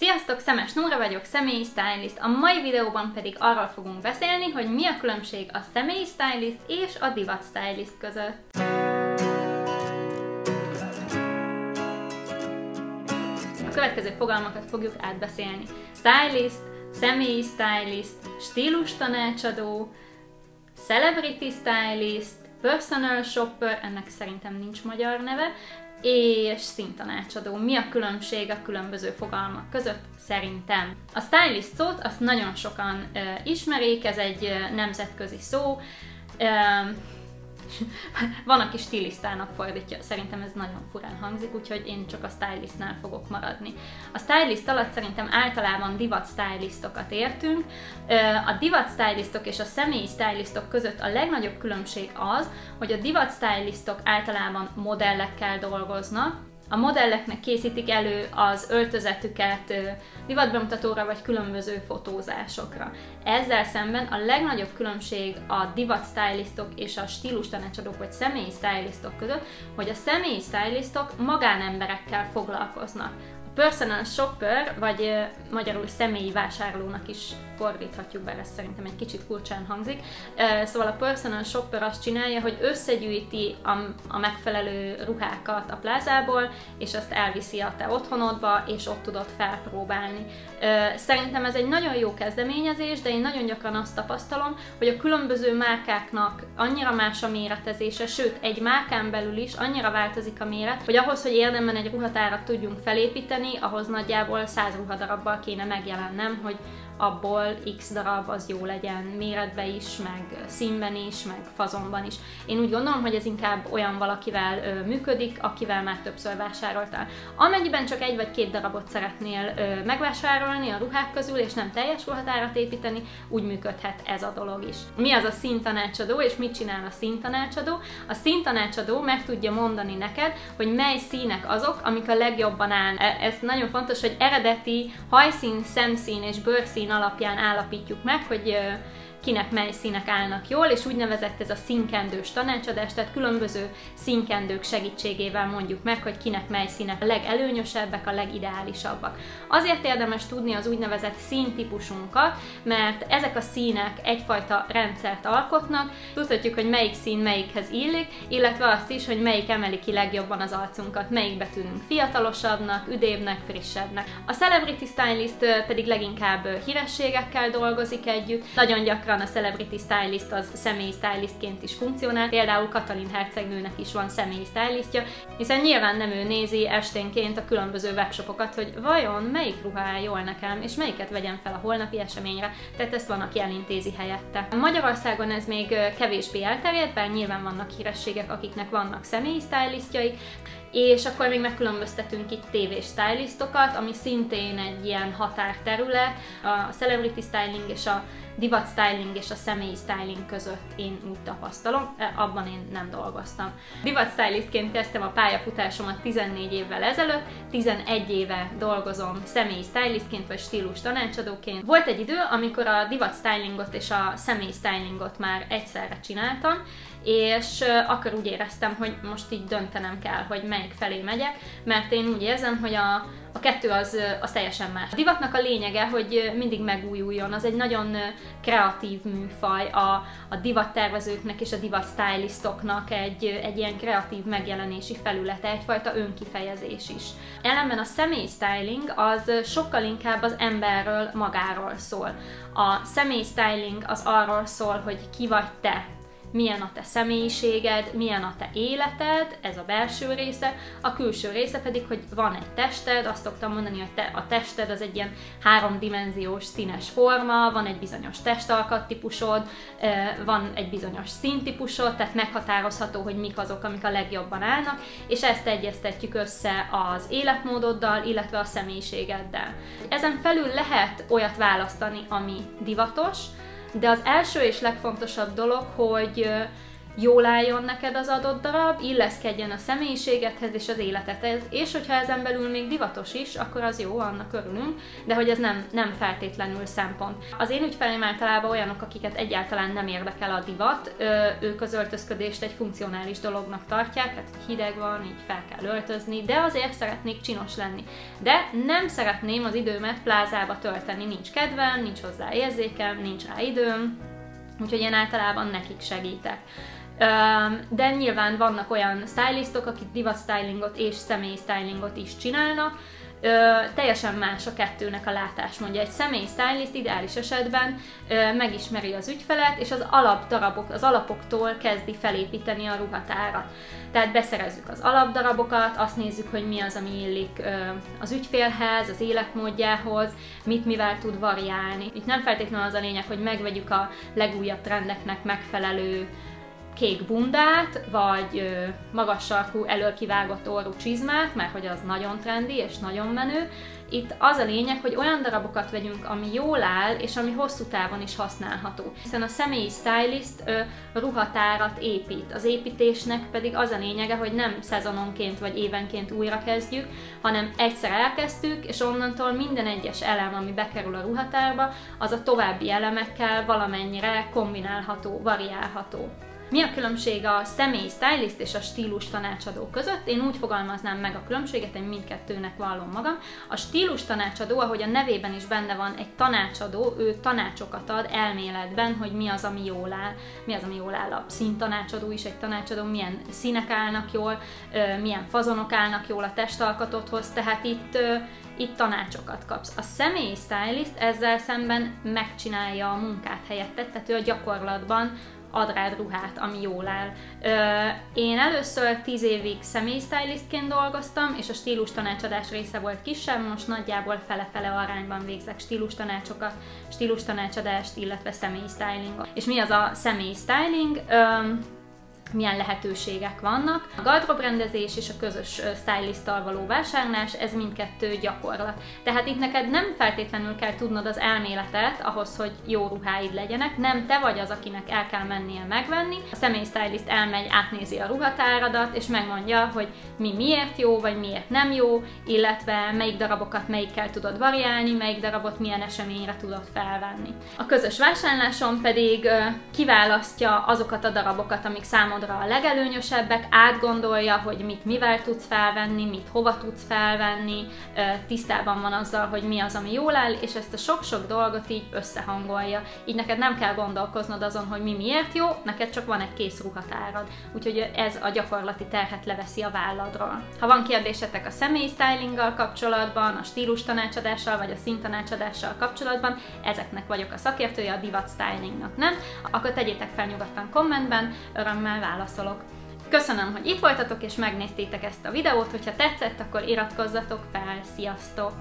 Sziasztok, Szemes Nóra vagyok, személyi stylist. A mai videóban pedig arról fogunk beszélni, hogy mi a különbség a személyi stylist és a divat stylist között. A következő fogalmakat fogjuk átbeszélni. Stylist, személyi stylist, stílustanácsadó, celebrity stylist, personal shopper, ennek szerintem nincs magyar neve, és színtanácsadó. Mi a különbség a különböző fogalmak között? Szerintem. A stylist szót azt nagyon sokan ismerik, ez egy nemzetközi szó. Van, aki stilisztának fordítja, szerintem ez nagyon furán hangzik, úgyhogy én csak a stylistnál fogok maradni. A stylist alatt szerintem általában divat stylistokat értünk. A divat stylistok és a személyi stylistok között a legnagyobb különbség az, hogy a divat stylistok általában modellekkel dolgoznak. A modelleknek készítik elő az öltözetüket divatbemutatóra vagy különböző fotózásokra. Ezzel szemben a legnagyobb különbség a divat stylistok és a stílustanácsadók vagy személyi stylistok között, hogy a személyi stylistok magánemberekkel foglalkoznak. A personal shopper, vagy magyarul személyi vásárlónak is fordíthatjuk, bár ez szerintem egy kicsit furcsán hangzik. Szóval a personal shopper azt csinálja, hogy összegyűjti a megfelelő ruhákat a plázából, és azt elviszi a te otthonodba, és ott tudod felpróbálni. Szerintem ez egy nagyon jó kezdeményezés, de én nagyon gyakran azt tapasztalom, hogy a különböző márkáknak annyira más a méretezése, sőt, egy márkán belül is annyira változik a méret, hogy ahhoz, hogy érdemben egy ruhatárat tudjunk felépíteni, ahhoz nagyjából 100 ruhadarabbal kéne megjelennem, hogy abból x darab az jó legyen méretben is, meg színben is, meg fazonban is. Én úgy gondolom, hogy ez inkább olyan valakivel működik, akivel már többször vásároltál. Amennyiben csak egy vagy két darabot szeretnél megvásárolni a ruhák közül, és nem teljes ruhatárat építeni, úgy működhet ez a dolog is. Mi az a színtanácsadó, és mit csinál a színtanácsadó? A színtanácsadó meg tudja mondani neked, hogy mely színek azok, amik a legjobban állnak. Ez nagyon fontos, hogy eredeti hajszín, szemszín és bőrszín alapján állapítjuk meg, hogy kinek mely színek állnak jól, és úgynevezett ez a színkendős tanácsadás, tehát különböző színkendők segítségével mondjuk meg, hogy kinek mely színek a legelőnyösebbek, a legideálisabbak. Azért érdemes tudni az úgynevezett színtípusunkat, mert ezek a színek egyfajta rendszert alkotnak, tudhatjuk, hogy melyik szín melyikhez illik, illetve azt is, hogy melyik emeli ki legjobban az arcunkat, melyikbe tűnünk fiatalosabbnak, üdébbnek, frissebbnek. A celebrity stylist pedig leginkább hírességekkel dolgozik együtt, nagyon gyakran a celebrity stylist az személyi stylistként is funkcionál, például Katalin hercegnőnek is van személyi stylistja, hiszen nyilván nem ő nézi esténként a különböző webshopokat, hogy vajon melyik ruha áll jól nekem, és melyiket vegyem fel a holnapi eseményre, tehát ezt van, aki elintézi helyette. Magyarországon ez még kevésbé elterjedt, bár nyilván vannak hírességek, akiknek vannak személyi stylistjaik, és akkor még megkülönböztetünk itt tévés stylistokat, ami szintén egy ilyen határterület, a celebrity styling és a divat styling és a személyi styling között én úgy tapasztalom, abban én nem dolgoztam. Divat stylistként kezdtem a pályafutásomat 14 évvel ezelőtt, 11 éve dolgozom személyi stylistként vagy stílus tanácsadóként. Volt egy idő, amikor a divat stylingot és a személyi stylingot már egyszerre csináltam, és akkor úgy éreztem, hogy most így döntenem kell, hogy melyik felé megyek, mert én úgy érzem, hogy a kettő az teljesen más. A divatnak a lényege, hogy mindig megújuljon, az egy nagyon kreatív műfaj, a divattervezőknek és a divat stylistoknak egy ilyen kreatív megjelenési felülete, egyfajta önkifejezés is. Ellenben a személy styling az sokkal inkább az emberről magáról szól. A személy styling az arról szól, hogy ki vagy te, milyen a te személyiséged, milyen a te életed, ez a belső része, a külső része pedig, hogy van egy tested, azt szoktam mondani, hogy a tested az egy ilyen háromdimenziós színes forma, van egy bizonyos testalkattípusod, van egy bizonyos színtípusod, tehát meghatározható, hogy mik azok, amik a legjobban állnak, és ezt egyeztetjük össze az életmódoddal, illetve a személyiségeddel. Ezen felül lehet olyat választani, ami divatos, de az első és legfontosabb dolog, hogy jól álljon neked az adott darab, illeszkedjen a személyiségedhez és az életedhez, és hogyha ezen belül még divatos is, akkor az jó, annak örülünk, de hogy ez nem feltétlenül szempont. Az én ügyfeleim általában olyanok, akiket egyáltalán nem érdekel a divat, ők az öltözködést egy funkcionális dolognak tartják, tehát hideg van, így fel kell öltözni, de azért szeretnék csinos lenni. De nem szeretném az időmet plázába tölteni, nincs kedvem, nincs hozzá érzékem, nincs rá időm, úgyhogy én általában nekik segítek. De nyilván vannak olyan stylistok, akik divat stylingot és személy stylingot is csinálnak, teljesen más a kettőnek a látásmódja. Egy személy stylist ideális esetben megismeri az ügyfelet, és az az alapoktól kezdi felépíteni a ruhatárat. Tehát beszerezzük az alapdarabokat, azt nézzük, hogy mi az, ami illik az ügyfélhez, az életmódjához, mivel tud variálni. Itt nem feltétlenül az a lényeg, hogy megvegyük a legújabb trendeknek megfelelő kék bundát, vagy magas sarkú, elölkivágott orrú csizmát, mert hogy az nagyon trendi és nagyon menő. Itt az a lényeg, hogy olyan darabokat vegyünk, ami jól áll, és ami hosszú távon is használható. Hiszen a személyi stylist ruhatárat épít. Az építésnek pedig az a lényege, hogy nem szezononként vagy évenként újra kezdjük, hanem egyszer elkezdtük, és onnantól minden egyes elem, ami bekerül a ruhatárba, az a további elemekkel valamennyire kombinálható, variálható. Mi a különbség a személy stylist és a stílus tanácsadó között? Én úgy fogalmaznám meg a különbséget, én mindkettőnek vallom magam. A stílus tanácsadó, ahogy a nevében is benne van, egy tanácsadó, ő tanácsokat ad elméletben, hogy mi az, ami jól áll. Mi az, ami jól áll. A színtanácsadó is egy tanácsadó, milyen színek állnak jól, milyen fazonok állnak jól a testalkatodhoz, tehát itt tanácsokat kapsz. A személyi stylist ezzel szemben megcsinálja a munkát helyetted, tehát ő a gyakorlatban ad rád ruhát, ami jól áll. Én először 10 évig személysztylistként dolgoztam, és a stílus tanácsadás része volt kisebb, most nagyjából fele-fele arányban végzek stílustanácsokat, stílustanácsadást, illetve személystylingot. És mi az a személystyling? Milyen lehetőségek vannak. A gardróbrendezés és a közös stylisttal való vásárlás, ez mindkettő gyakorlat. Tehát itt neked nem feltétlenül kell tudnod az elméletet ahhoz, hogy jó ruháid legyenek, nem te vagy az, akinek el kell mennie megvenni. A személystylist elmegy, átnézi a ruhatáradat, és megmondja, hogy mi miért jó, vagy miért nem jó, illetve melyik darabokat melyikkel tudod variálni, melyik darabot milyen eseményre tudod felvenni. A közös vásárláson pedig kiválasztja azokat a darabokat, amik számodra a legelőnyösebbek, átgondolja, hogy mit mivel tudsz felvenni, mit hova tudsz felvenni, tisztában van azzal, hogy mi az, ami jól áll, és ezt a sok-sok dolgot így összehangolja. Így neked nem kell gondolkoznod azon, hogy mi miért jó, neked csak van egy kész ruhatárad. Úgyhogy ez a gyakorlati terhet leveszi a válladról. Ha van kérdésetek a személyi stylinggal kapcsolatban, a stílus tanácsadással vagy a színtanácsadással kapcsolatban, ezeknek vagyok a szakértője, a divat stylingnak, nem? Akkor tegyétek fel nyugodtan kommentben, örömmel válaszolok. Köszönöm, hogy itt voltatok és megnéztétek ezt a videót, hogyha tetszett, akkor iratkozzatok fel, sziasztok!